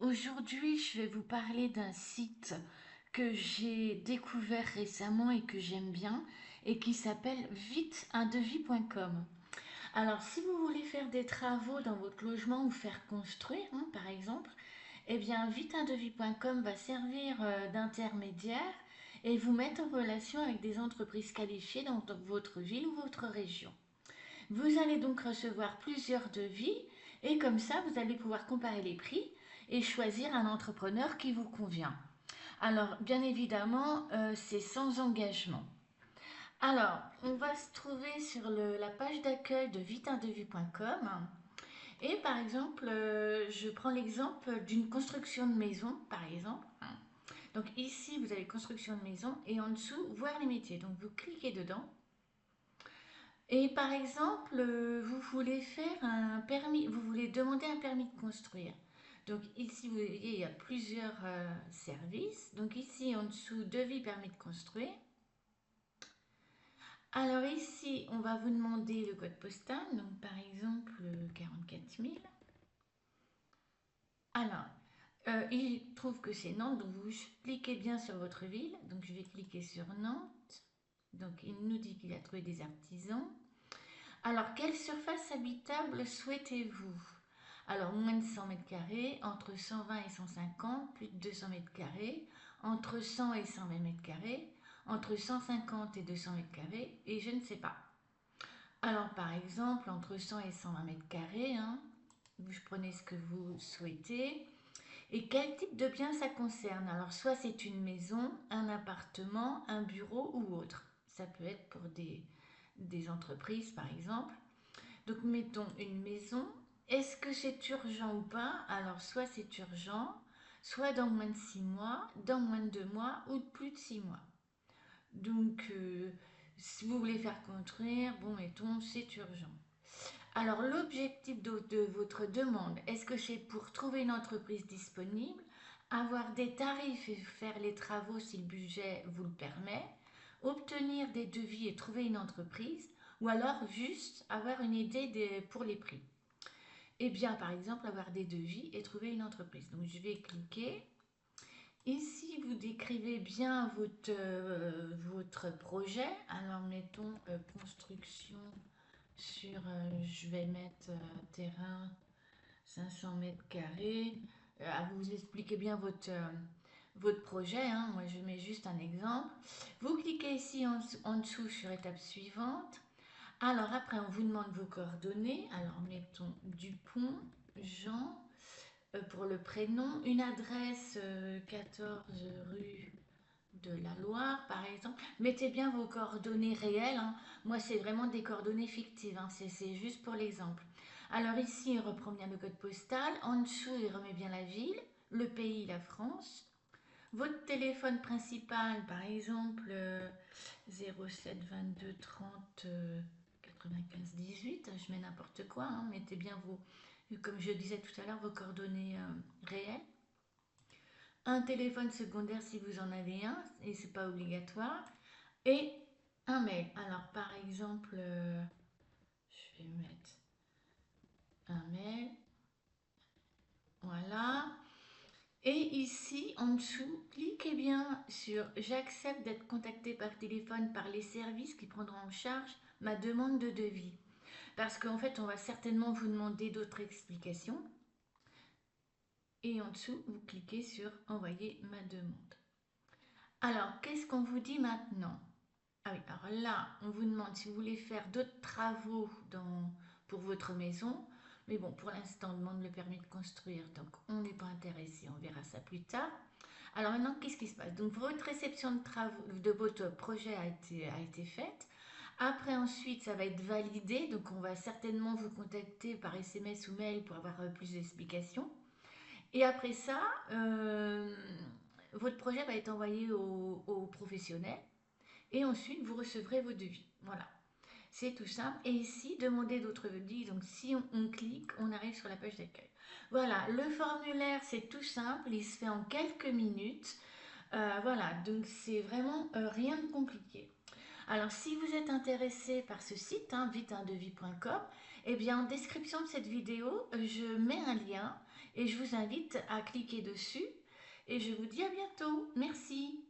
Aujourd'hui, je vais vous parler d'un site que j'ai découvert récemment et que j'aime bien et qui s'appelle viteundevis.com. Alors, si vous voulez faire des travaux dans votre logement ou faire construire, par exemple, eh bien, viteundevis.com va servir d'intermédiaire et vous mettre en relation avec des entreprises qualifiées dans votre ville ou votre région. Vous allez donc recevoir plusieurs devis et comme ça, vous allez pouvoir comparer les prix et choisir un entrepreneur qui vous convient. Alors, bien évidemment, c'est sans engagement. Alors, on va se trouver sur la page d'accueil de viteundevis.com et par exemple, je prends l'exemple d'une construction de maison, par exemple. Donc ici, vous avez construction de maison et en dessous, voir les métiers. Donc vous cliquez dedans. Et par exemple, vous voulez faire un permis, vous voulez demander un permis de construire. Donc ici, vous voyez, il y a plusieurs services. Donc ici, en dessous, devis permis de construire. Alors ici, on va vous demander le code postal. Donc par exemple, 44 000. Alors, il trouve que c'est Nantes, donc vous cliquez bien sur votre ville. Donc je vais cliquer sur Nantes. Donc il nous dit qu'il a trouvé des artisans. Alors, quelle surface habitable souhaitez-vous? Alors, moins de 100 mètres carrés, entre 120 et 150, plus de 200 mètres carrés, entre 100 et 120 mètres carrés, entre 150 et 200 mètres carrés, et je ne sais pas. Alors, par exemple, entre 100 et 120 mètres carrés, vous prenez ce que vous souhaitez. Et quel type de bien ça concerne? Alors, soit c'est une maison, un appartement, un bureau ou autre. Ça peut être pour des entreprises, par exemple. Donc, mettons une maison. Est-ce que c'est urgent ou pas? Alors, soit c'est urgent, soit dans moins de 6 mois, dans moins de 2 mois ou de plus de 6 mois. Donc, si vous voulez faire construire, bon, mettons, c'est urgent. Alors, l'objectif de votre demande, est-ce que c'est pour trouver une entreprise disponible, avoir des tarifs et faire les travaux si le budget vous le permet, obtenir des devis et trouver une entreprise, ou alors juste avoir une idée pour les prix? Eh bien, par exemple, avoir des devis et trouver une entreprise. Donc, je vais cliquer. Ici, vous décrivez bien votre projet. Alors, mettons construction sur, je vais mettre terrain 500 mètres carrés. Vous expliquez bien votre projet. Moi, je mets juste un exemple. Vous cliquez ici en dessous sur étape suivante. Alors, après, on vous demande vos coordonnées. Alors, mettons Dupont, Jean, pour le prénom, une adresse 14 rue de la Loire, par exemple. Mettez bien vos coordonnées réelles. Moi, c'est vraiment des coordonnées fictives. C'est juste pour l'exemple. Alors ici, il reprend bien le code postal. En dessous, il remet bien la ville, le pays, la France. Votre téléphone principal, par exemple, 07 22 30 95 18. Je mets n'importe quoi. Mettez bien comme je disais tout à l'heure, vos coordonnées réelles. Un téléphone secondaire si vous en avez un, et c'est pas obligatoire, et un mail. Alors par exemple, je vais mettre un mail, voilà. Et ici en dessous, cliquez bien sur j'accepte d'être contacté par téléphone par les services qui prendront en charge ma demande de devis. Parce qu'en fait, on va certainement vous demander d'autres explications. Et en dessous, vous cliquez sur envoyer ma demande. Alors, qu'est-ce qu'on vous dit maintenant? Ah oui, alors là, on vous demande si vous voulez faire d'autres travaux pour votre maison. Mais bon, pour l'instant, on demande le permis de construire, donc on n'est pas intéressé, on verra ça plus tard. Alors maintenant, qu'est-ce qui se passe? Donc votre réception de travaux de votre projet a été faite. Après, ensuite, ça va être validé, donc on va certainement vous contacter par SMS ou mail pour avoir plus d'explications. Et après ça, votre projet va être envoyé aux professionnels. Et ensuite, vous recevrez vos devis. Voilà, c'est tout simple. Et ici, demander d'autres devis. Donc, si on clique, on arrive sur la page d'accueil. Voilà, le formulaire, c'est tout simple. Il se fait en quelques minutes. Voilà, donc c'est vraiment rien de compliqué. Alors, si vous êtes intéressé par ce site, viteundevis.com, eh bien, en description de cette vidéo, je mets un lien et je vous invite à cliquer dessus et je vous dis à bientôt. Merci.